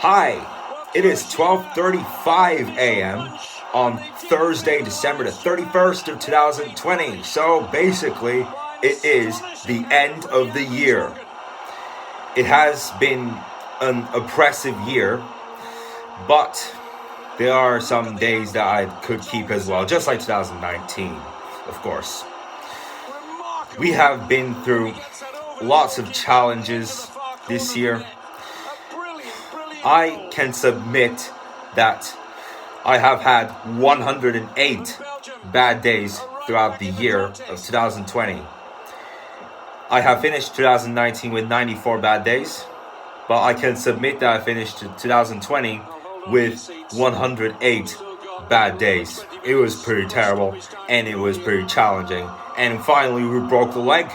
Hi, it is 12:35 a.m. on Thursday, December the 31st of 2020. So basically, it is the end of the year. It has been an oppressive year, but there are some days that I could keep as well, just like 2019, of course. We have been through lots of challenges this year. I can submit that I have had 108 bad days throughout the year of 2020. I have finished 2019 with 94 bad days, but I can submit that I finished 2020 with 108 bad days. It was pretty terrible and it was pretty challenging. And finally, we broke the leg,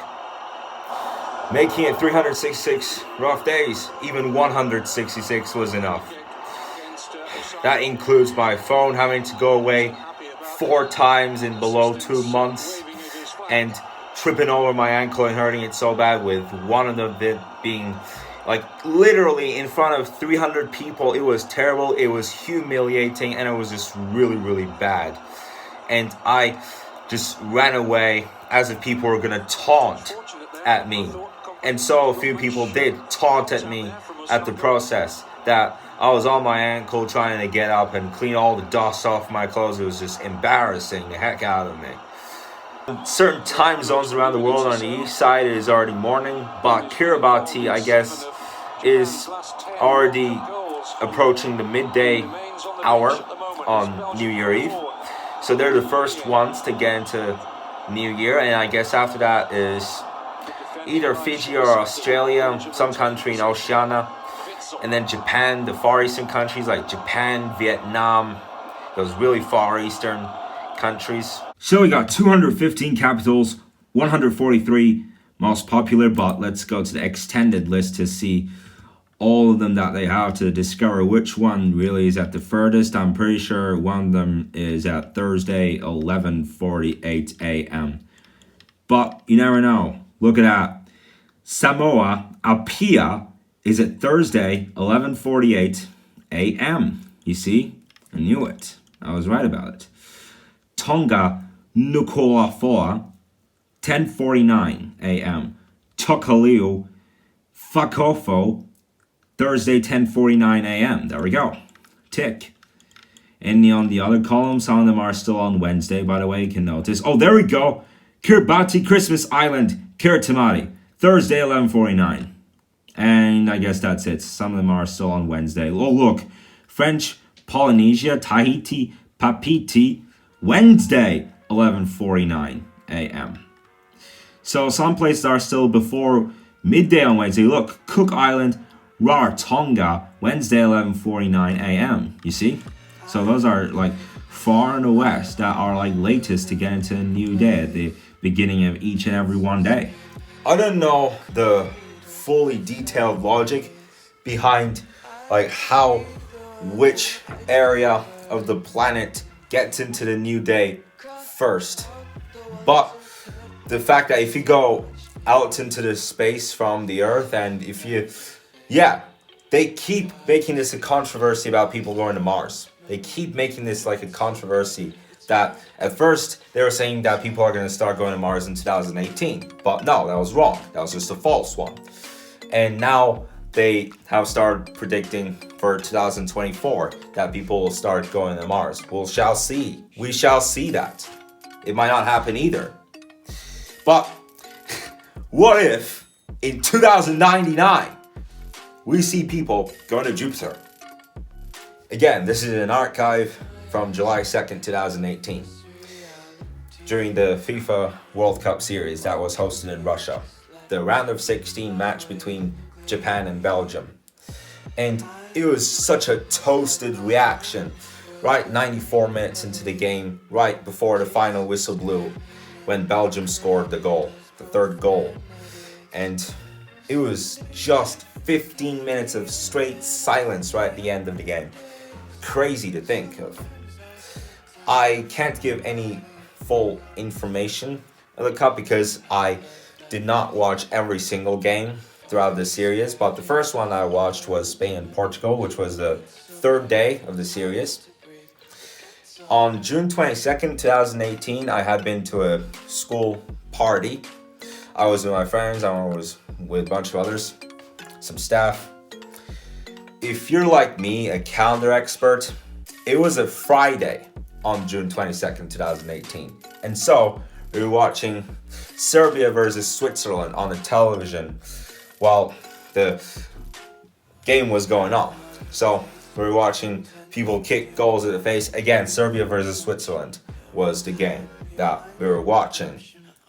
making it 366 rough days. Even 166 was enough. That includes my phone having to go away 4 times in below 2 months and tripping over my ankle and hurting it so bad, with one of them being like literally in front of 300 people. It was terrible, it was humiliating, and it was just really bad. And I just ran away as if people were gonna taunt at me. And so a few people did taunt at me at the process, that I was on my ankle trying to get up and clean all the dust off my clothes. It was just embarrassing the heck out of me. In certain time zones around the world, on the east side it is already morning, but Kiribati, I guess, is already approaching the midday hour on New Year Eve. So they're the first ones to get into New Year, and I guess after that is either Fiji or Australia, some country in Oceania, and then Japan, the Far Eastern countries like Japan, Vietnam, those really Far Eastern countries. So we got 215 capitals, 143 most popular, but let's go to the extended list to see all of them that they have, to discover which one really is at the furthest. I'm pretty sure one of them is at Thursday, 11:48 a.m. But you never know. Look at that. Samoa Apia is at Thursday, 11:48 a.m. You see? I knew it. I was right about it. Tonga Nuku'alofa, 10:49 a.m. Tokelau Fakofo, Thursday, 10:49 a.m. There we go. Tick. And on the other column, some of them are still on Wednesday, by the way, you can notice. Oh, there we go. Kiribati Christmas Island, Kiritimati, Thursday, 11:49. And I guess that's it. Some of them are still on Wednesday. Oh, look. French Polynesia, Tahiti, Papiti, Wednesday, 11:49 a.m. So some places are still before midday on Wednesday. Look, Cook Island, Rarotonga, Wednesday, 11:49 a.m. You see? So those are like far in the west that are like latest to get into a new day at the beginning of each and every one day. I don't know the fully detailed logic behind like how which area of the planet gets into the new day first, but the fact that if you go out into the space from the earth, and if you they keep making this a controversy about people going to Mars. They keep making this like a controversy that at first they were saying that people are going to start going to Mars in 2018, but no, that was wrong. That was just a false one. And now they have started predicting for 2024 that people will start going to Mars. We shall see. We shall see that. It might not happen either. But what if in 2099 we see people going to Jupiter? Again, this is an archive from July 2nd, 2018, during the FIFA World Cup series that was hosted in Russia. The round of 16 match between Japan and Belgium. And it was such a toasted reaction, right 94 minutes into the game, right before the final whistle blew, when Belgium scored the goal, the third goal. And it was just 15 minutes of straight silence right at the end of the game. Crazy to think of. I can't give any full information of the cup because I did not watch every single game throughout the series, but the first one I watched was Spain and Portugal, which was the third day of the series. On June 22nd, 2018, I had been to a school party. I was with my friends, I was with a bunch of others, some staff. If you're like me, a calendar expert, it was a Friday on June 22nd, 2018. And so we were watching Serbia versus Switzerland on the television while the game was going on. So we were watching people kick goals at the face. Again, Serbia versus Switzerland was the game that we were watching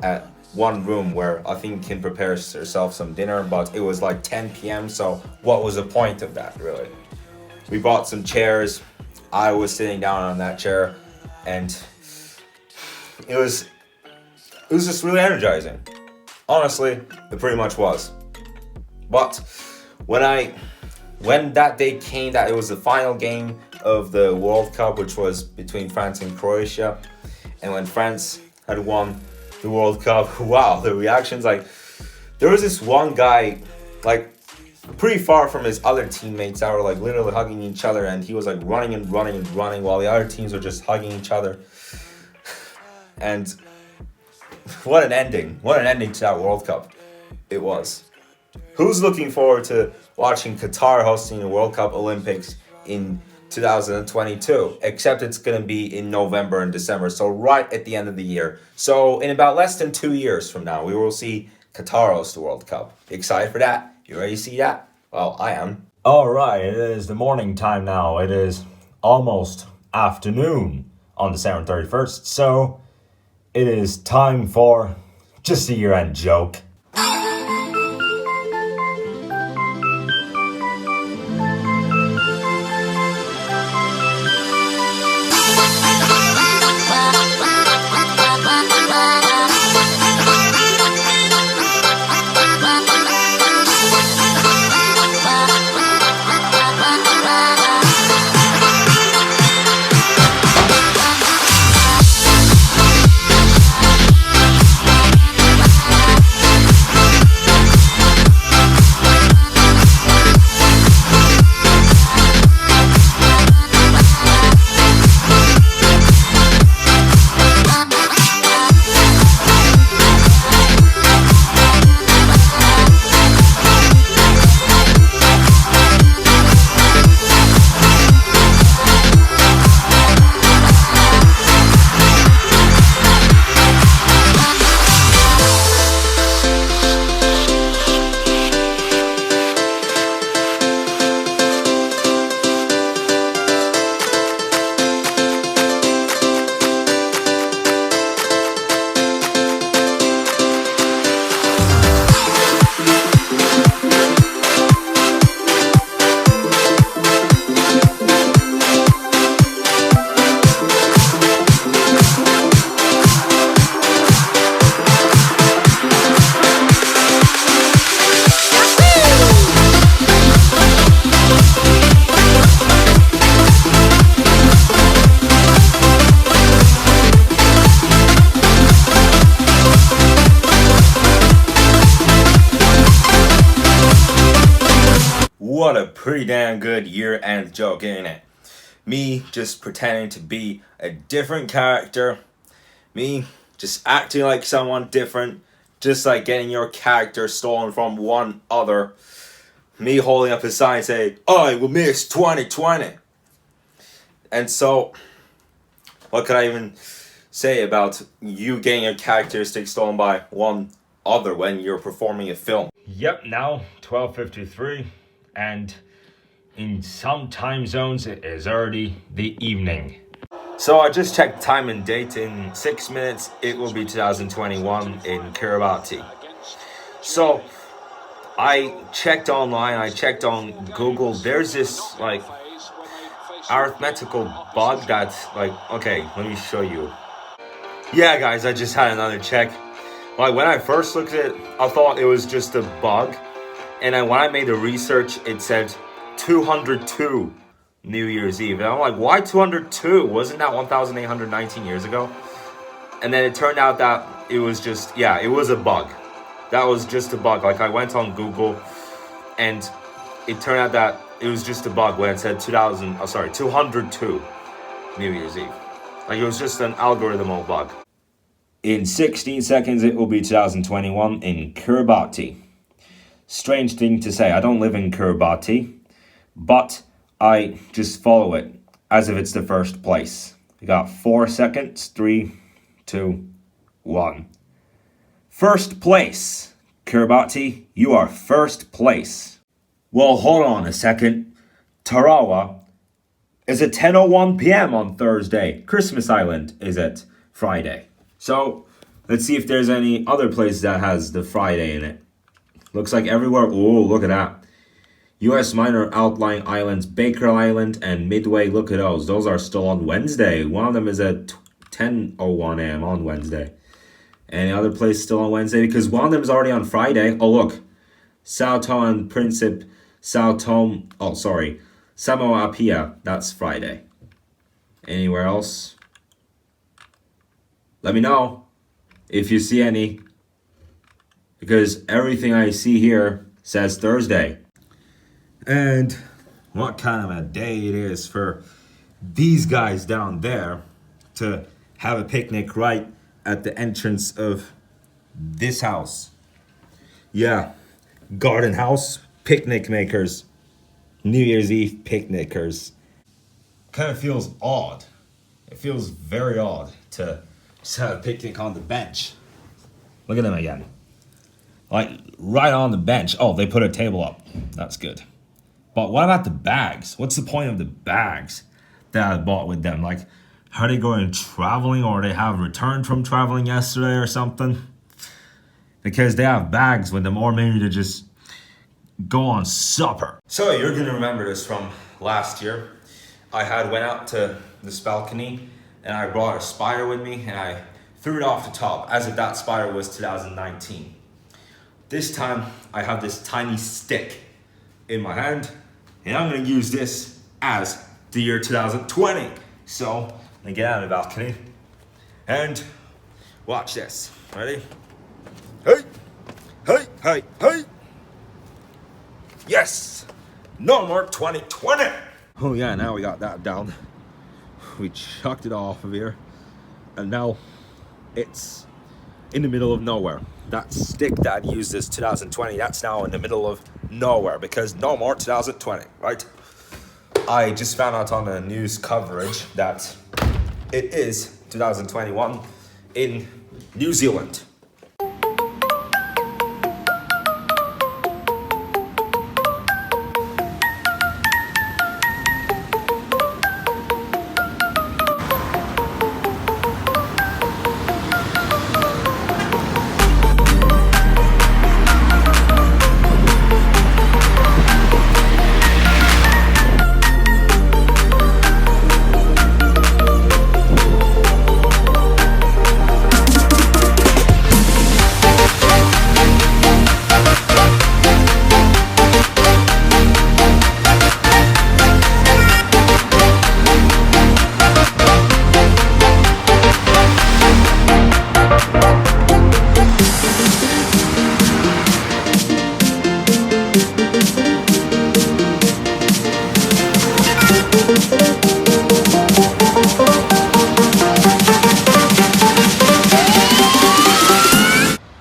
at one room where I think Kim prepares herself some dinner, but it was like 10 p.m. So what was the point of that, really? We bought some chairs. I was sitting down on that chair, and it was just really energizing. Honestly, it pretty much was. But when that day came, that it was the final game of the World Cup, which was between France and Croatia, and when France had won the World Cup, wow, the reactions, like, there was this one guy, like, pretty far from his other teammates that were, like, literally hugging each other, and he was, like, running and running and running while the other teams were just hugging each other. And what an ending to that World Cup it was. Who's looking forward to watching Qatar hosting the World Cup Olympics in 2022? Except it's going to be in November and December, so right at the end of the year. So in about less than 2 years from now, we will see Qatar host the World Cup. Excited for that? You ready to see that? Well, I am. Alright, it is the morning time now. It is almost afternoon on December 31st, so it is time for just a year-end joke. What a pretty damn good year-end joke, ain't it? Me just pretending to be a different character. Me just acting like someone different. Just like getting your character stolen from one other. Me holding up a sign saying, I will miss 2020. And so, what could I even say about you getting your characteristic stolen by one other when you're performing a film? Yep, now 12:53, and in some time zones it is already the evening. So I just checked time and date. In 6 minutes it will be 2021 in Kiribati. So I checked online, I checked on Google. There's this like arithmetical bug that's like, okay, let me show you. Yeah guys, I just had another check. Like when I first looked at it, I thought it was just a bug. And then when I made the research, it said 202 New Year's Eve. And I'm like, why 202? Wasn't that 1,819 years ago? And then it turned out that it was just, yeah, it was a bug. That was just a bug. Like I went on Google and it turned out that it was just a bug when it said 202 New Year's Eve. Like, it was just an algorithmal bug. In 16 seconds, it will be 2021 in Kiribati. Strange thing to say, I don't live in Kiribati, but I just follow it as if it's the first place. We got 4 seconds, 3, 2, 1. First place. Kiribati, you are first place. Well, hold on a second. Tarawa is at 10:01 p.m. on Thursday. Christmas Island is at Friday. So, let's see if there's any other place that has the Friday in it. Looks like everywhere. Oh, look at that. U.S. minor outlying islands, Baker Island and Midway. Look at those. Those are still on Wednesday. One of them is at 10:01 a.m. on Wednesday. Any other place still on Wednesday? Because one of them is already on Friday. Oh, look. Sao Tome and Principe. Samoa Apia. That's Friday. Anywhere else? Let me know if you see any. Because everything I see here says Thursday. And what kind of a day it is for these guys down there to have a picnic right at the entrance of this house. Yeah, garden house, picnic makers, New Year's Eve picnickers. Kind of feels odd. It feels very odd to just have a picnic on the bench. Look at them again. Like, right on the bench. Oh, they put a table up. That's good. But what about the bags? What's the point of the bags that I bought with them? Like, are they going traveling, or they have returned from traveling yesterday or something? Because they have bags with them, or maybe they just go on supper. So you're gonna remember this from last year. I went out to this balcony and I brought a spider with me and I threw it off the top as if that spider was 2019. This time I have this tiny stick in my hand and I'm gonna use this as the year 2020. So I'm gonna get out of the balcony and watch this. Ready? Hey, hey, hey, hey. Yes, no more 2020. Oh yeah, now we got that down. We chucked it off of here and now it's in the middle of nowhere. That stick that I used this 2020, that's now in the middle of nowhere because no more 2020, right? I just found out on the news coverage that it is 2021 in New Zealand.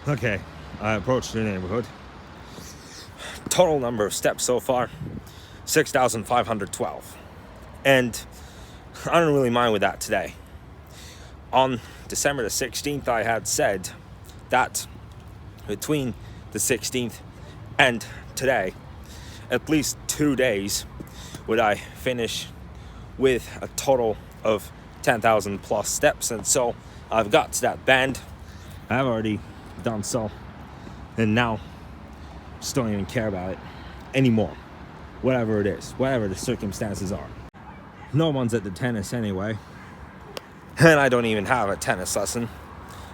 Okay, I approached the neighborhood. Total number of steps so far, 6,512. And I don't really mind with that today. On December the 16th, I had said that between the 16th and today, at least 2 days, would I finish with a total of 10,000 plus steps. And so I've got to that band. I've already done so, and now just don't even care about it anymore, whatever it is, whatever the circumstances are. No one's at the tennis anyway, and I don't even have a tennis lesson.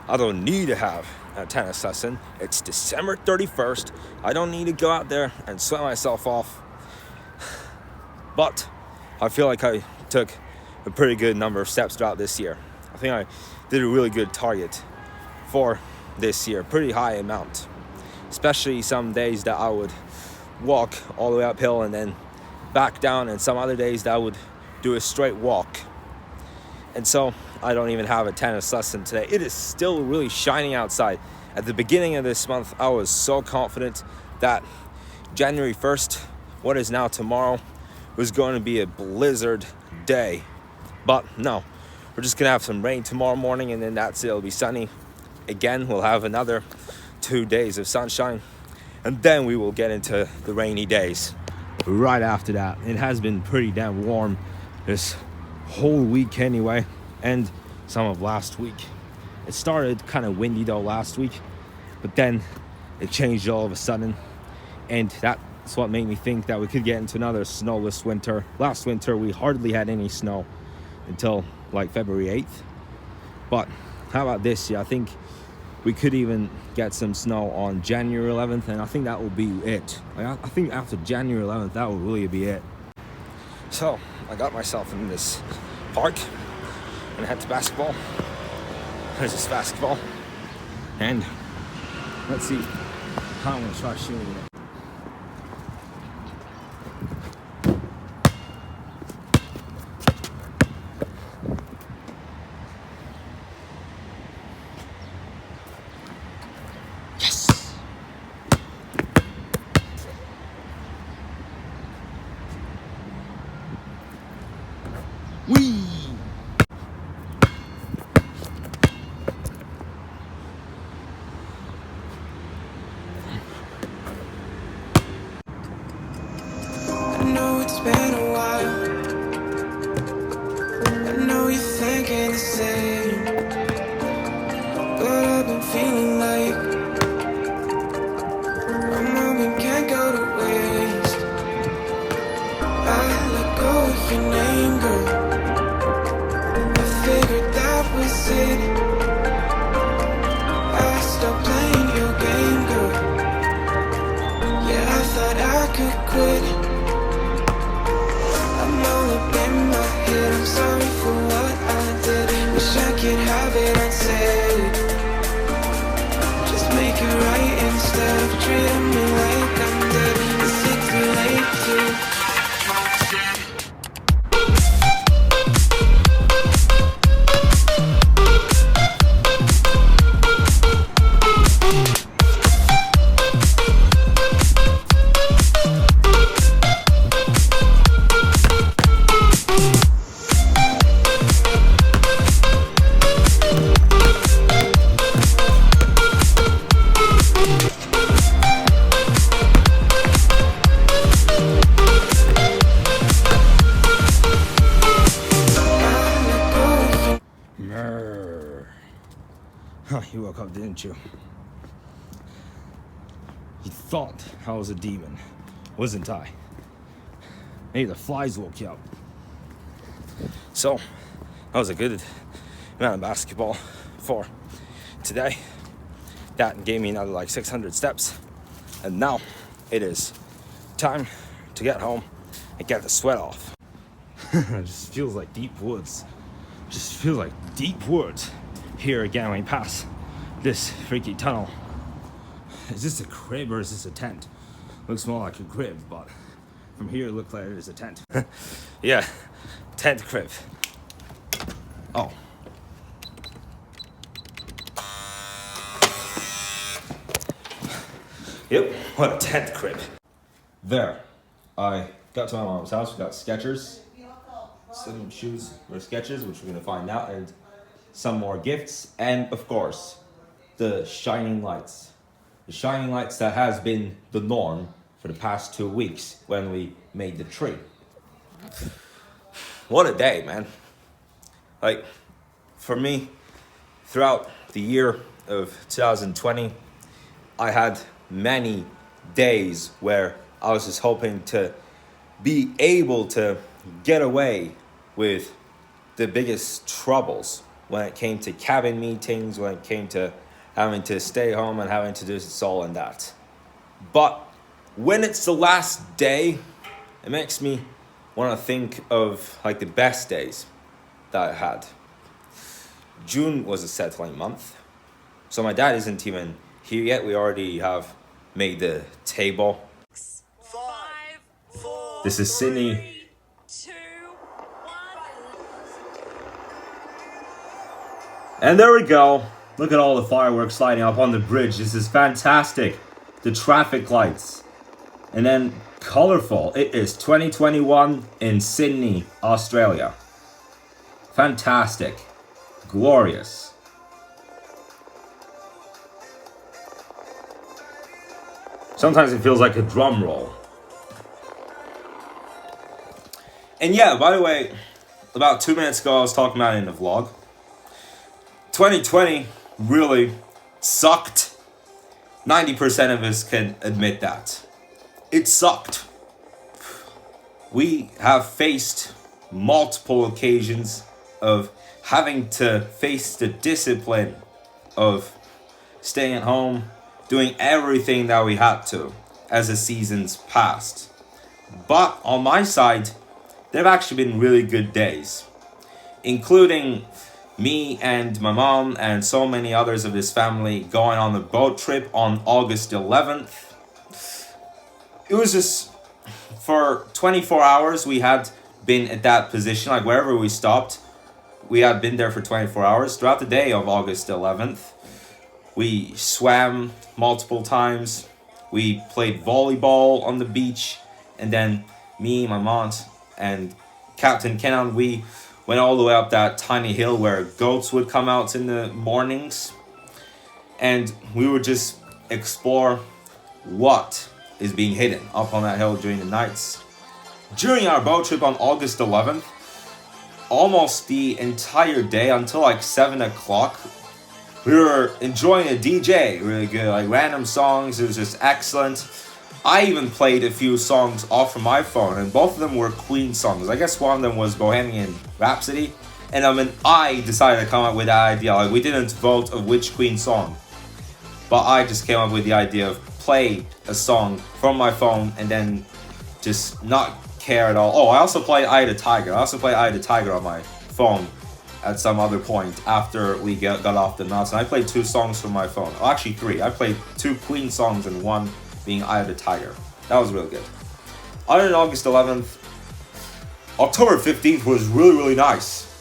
I don't need to have a tennis lesson. It's December 31st. I don't need to go out there and sweat myself off, but I feel like I took a pretty good number of steps throughout this year. I think I did a really good target for this year, pretty high amount, especially some days that I would walk all the way uphill and then back down, and some other days that I would do a straight walk. And so I don't even have a tennis lesson today. It is still really shining outside. At the beginning of this month, I was so confident that January 1st, what is now tomorrow, was going to be a blizzard day. But no, we're just going to have some rain tomorrow morning, and then that's it. It'll be sunny. Again, we'll have another 2 days of sunshine, and then we will get into the rainy days. Right after that, it has been pretty damn warm this whole week anyway, and some of last week. It started kind of windy though last week, but then it changed all of a sudden, and that's what made me think that we could get into another snowless winter. Last winter we hardly had any snow until like February 8th, but how about this year? I think we could even get some snow on January 11th, and I think that will be it. I think after January 11th, that will really be it. So I got myself in this park and head to basketball. There's this basketball, and let's see how I'm gonna try shooting it. Whee! I know it's been a while. I know you're thinking the same, but I've been feeling like a moment can't go to waste. I let go of your name, girl. Figured that was it. I stopped playing your game, girl. Yeah, I thought I could quit. I'm all up in my head. I'm sorry for what I did. Wish I could have it unsaid. Just make it right instead of treating me like I'm dead. Is it too late to? You woke up, didn't you? You thought I was a demon, wasn't I? Maybe the flies woke you up. So, that was a good amount of basketball for today. That gave me another like 600 steps. And now it is time to get home and get the sweat off. It just feels like deep woods. Just feels like deep woods here again when we pass this freaky tunnel. Is this a crib or is this a tent? Looks more like a crib, but from here it looks like it is a tent. Yeah, tent crib. Oh. Yep, what a tent crib. There, I got to my mom's house. We got Skechers, some shoes or Skechers, which we're gonna find out, and some more gifts, and of course, the shining lights. The shining lights that has been the norm for the past 2 weeks when we made the tree. What a day, man. Like, for me, throughout the year of 2020, I had many days where I was just hoping to be able to get away with the biggest troubles when it came to cabin meetings, when it came to having to stay home and having to do this all and that. But when it's the last day, it makes me want to think of like the best days that I had. June was a settling month, so my dad isn't even here yet. We already have made the table. This is Sydney. 3, 2, 1. And there we go. Look at all the fireworks lighting up on the bridge. This is fantastic. The traffic lights. And then colorful. It is 2021 in Sydney, Australia. Fantastic. Glorious. Sometimes it feels like a drum roll. And yeah, by the way, about 2 minutes ago I was talking about it in the vlog. 2020 really sucked. 90% of us can admit that. It sucked. We have faced multiple occasions of having to face the discipline of staying at home, doing everything that we had to as the seasons passed. But on my side, there have actually been really good days, including me and my mom and so many others of this family going on a boat trip on August 11th. It was just, for 24 hours we had been at that position, like wherever we stopped, we had been there for 24 hours. Throughout the day of August 11th, we swam multiple times, we played volleyball on the beach, and then me, my mom, and Captain Kenan, we went all the way up that tiny hill where goats would come out in the mornings, and we would just explore what is being hidden up on that hill during the nights. During our boat trip on August 11th, almost the entire day until like 7 o'clock, we were enjoying a DJ really good, like random songs. It was just excellent. I even played a few songs off from my phone, and both of them were Queen songs. I guess one of them was Bohemian Rhapsody, and I decided to come up with that idea. Like, we didn't vote of which Queen song, but I just came up with the idea of play a song from my phone and then just not care at all. Oh, I also played Eye of the Tiger. On my phone at some other point after we got off the nuts, and I played 2 songs from my phone. Oh, actually 3. I played 2 Queen songs and one being Eye of the Tiger. That was really good. Other than August 11th, October 15th was really, really nice.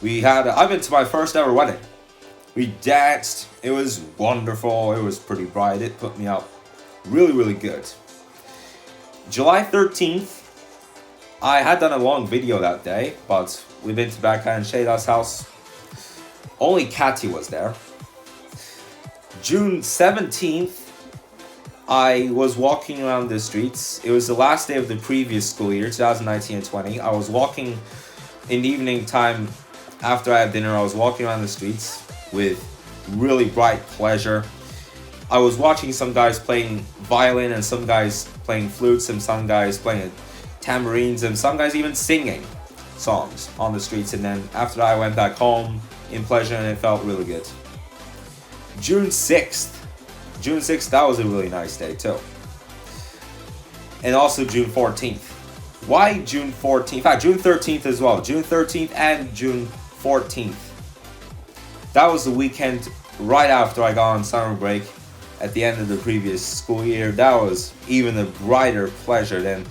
I've been to my first ever wedding. We danced. It was wonderful. It was pretty bright. It put me up really, really good. July 13th, I had done a long video that day, but we've been to Becca and Shayda's house. Only Catty was there. June 17th, I was walking around the streets. It was the last day of the previous school year, 2019 and 20. I was walking in the evening time after I had dinner. I was walking around the streets with really bright pleasure. I was watching some guys playing violin and some guys playing flutes and some guys playing tambourines and some guys even singing songs on the streets. And then after that, I went back home in pleasure and it felt really good. June 6th, that was a really nice day too. And also June 14th. Why June 14th? In fact, June 13th as well. June 13th and June 14th. That was the weekend right after I got on summer break at the end of the previous school year. That was even a brighter pleasure than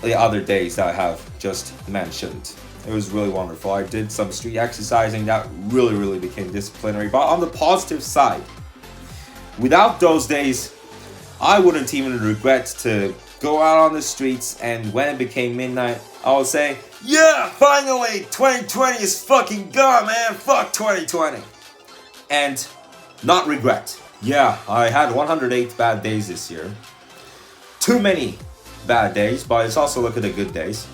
the other days that I have just mentioned. It was really wonderful. I did some street exercising that really, really became disciplinary. But on the positive side, without those days, I wouldn't even regret to go out on the streets, and when it became midnight, I would say, yeah, finally, 2020 is fucking gone, man. Fuck 2020. And not regret. Yeah, I had 108 bad days this year. Too many bad days, but let's also look at the good days.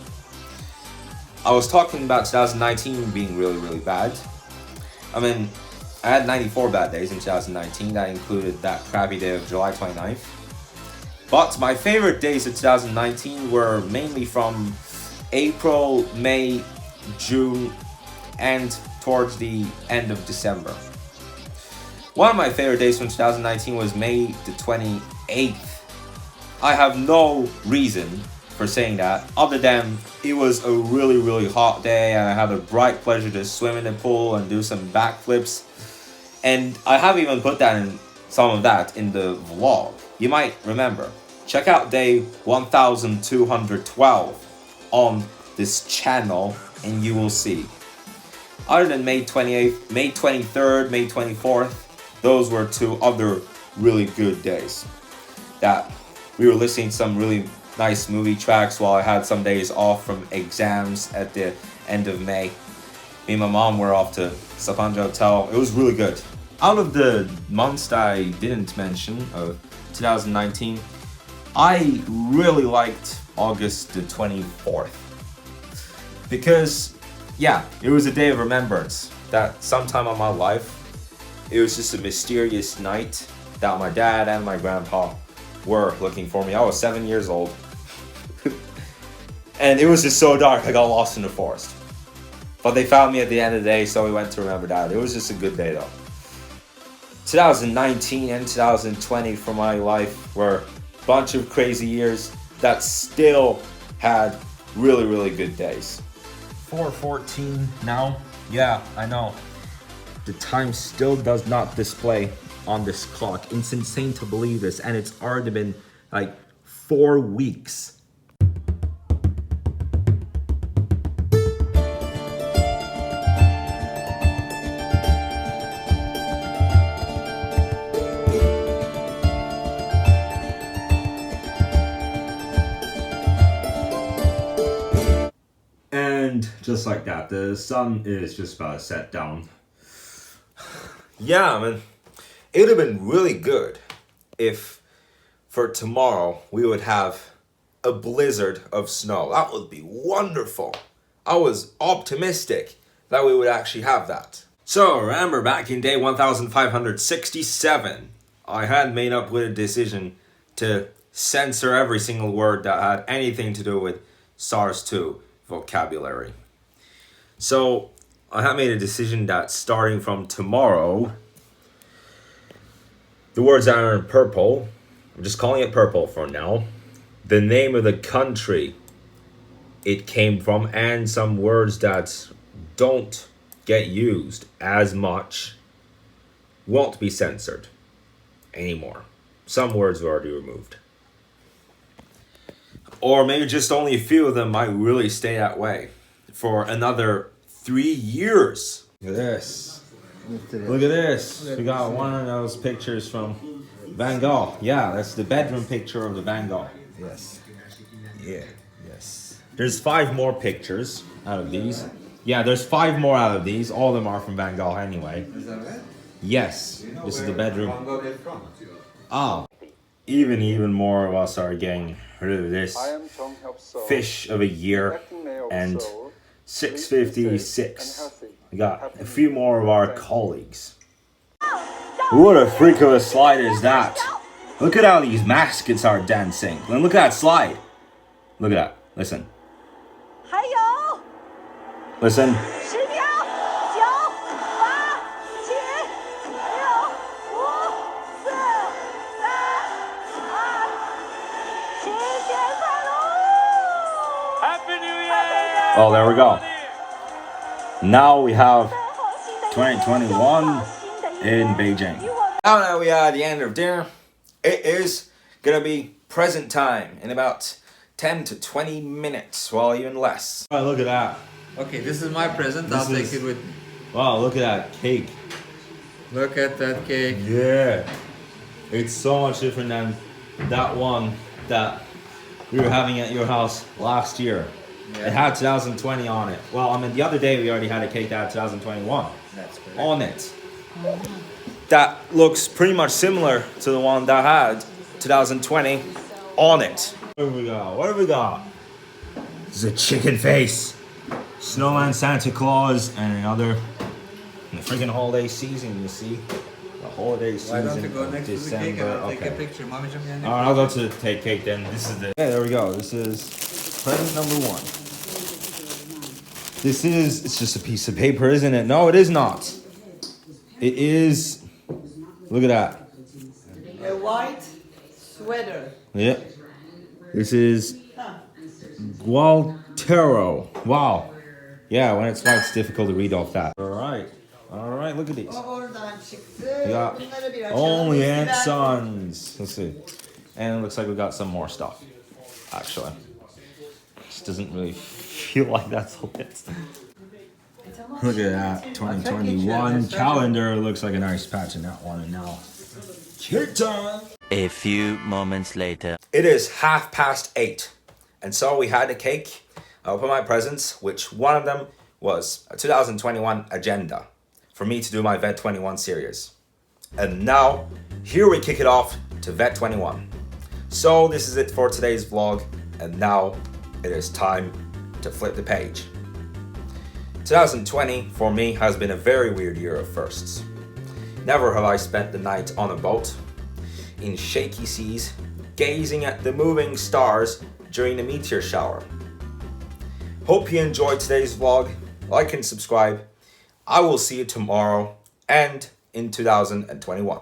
I was talking about 2019 being really, really bad. I had 94 bad days in 2019. That included that crappy day of July 29th. But my favorite days of 2019 were mainly from April, May, June, and towards the end of December. One of my favorite days from 2019 was May the 28th. I have no reason for saying that other than it was a really, really hot day and I had a bright pleasure to swim in the pool and do some backflips. And I have even put some of that in the vlog. You might remember. check out day 1212 on this channel and you will see. Other than May 28th, May 23rd, May 24th, those were two other really good days. That we were listening to some really nice movie tracks while I had some days off from exams at the end of May. Me and my mom were off to Sapanja Hotel. It was really good. Out of the months that I didn't mention of 2019, I really liked August the 24th. Because, yeah, it was a day of remembrance. That sometime in my life, it was just a mysterious night that my dad and my grandpa were looking for me. I was 7 years old. And it was just so dark, I got lost in the forest. But they found me at the end of the day, so we went to remember that. It was just a good day though. 2019 and 2020 for my life were a bunch of crazy years that still had really, really good days. 4:14 now. Yeah, I know. The time still does not display on this clock. It's insane to believe this, and it's already been like 4 weeks. And just like that, the sun is just about to set down. Yeah, man. It would have been really good if for tomorrow we would have a blizzard of snow. That would be wonderful. I was optimistic that we would actually have that. So remember back in day 1567, I had made up with a decision to censor every single word that had anything to do with SARS-2 vocabulary. So I have made a decision that starting from tomorrow, the words that are in purple, I'm just calling it purple for now, the name of the country it came from, and some words that don't get used as much won't be censored anymore. Some words were already removed. Or maybe just only a few of them might really stay that way for another 3 years. Look at this. Look at this. We got one of those pictures from Van Gogh. Yeah, that's the bedroom picture of the Van Gogh. Yes. Yeah. Yes. There's 5 more pictures out of these. Yeah, there's 5 more out of these. All of them are from Van Gogh anyway. Is that right? Yes. This is the bedroom. Van Gogh is from? Oh. Even more of us are getting rid of this fish of a year and 656. We got a few more of our colleagues. What a freak of a slide is that? Look at how these mascots are dancing. And look at that slide. Look at that. Listen. Listen. Oh, there we go. Now we have 2021 in Beijing. Now that we are at the end of dinner, it is gonna be present time in about 10 to 20 minutes, well, even less. Oh, look at that. Okay, this is my present. I'll take it with me. Wow, look at that cake. Look at that cake. Yeah. It's so much different than that one that we were having at your house last year. Yeah. It had 2020 on it. Well, I mean, the other day we already had a cake that had 2021 That's correct. on it. That looks pretty much similar to the one that had 2020 on it. What have we got? What have we got? This is a chicken face. Snowman, Santa Claus, and another. In the freaking holiday season, you see. The holiday season. Why don't you go next to the cake and I'll take a Okay. picture, Mommy? Alright, I'll go to the cake then. This is the. Yeah, there we go. This is present number 1. This is. It's just a piece of paper, isn't it? No, it is not. It is. Look at that. A white sweater. Yeah. This is Gualtero. Wow. Yeah, when it's white, it's difficult to read off that. Alright. Alright, look at these. O oradan çıktı. We got Bunları bir açalım. only Hepsi and ben- sons. Let's see. And it looks like we got some more stuff, actually. Just doesn't really feel like that's all it. Look at that, 2021 calendar. Looks like a nice patch in that one. And now, cake time. A few moments later. It is 8:30, and so we had a cake. I opened my presents, which one of them was a 2021 agenda for me to do my Vet 21 series. And now, here we kick it off to Vet 21. So this is it for today's vlog, and now it is time to flip the page. 2020 for me has been a very weird year of firsts. Never have I spent the night on a boat, in shaky seas, gazing at the moving stars during the meteor shower. Hope you enjoyed today's vlog. Like and subscribe. I will see you tomorrow and in 2021.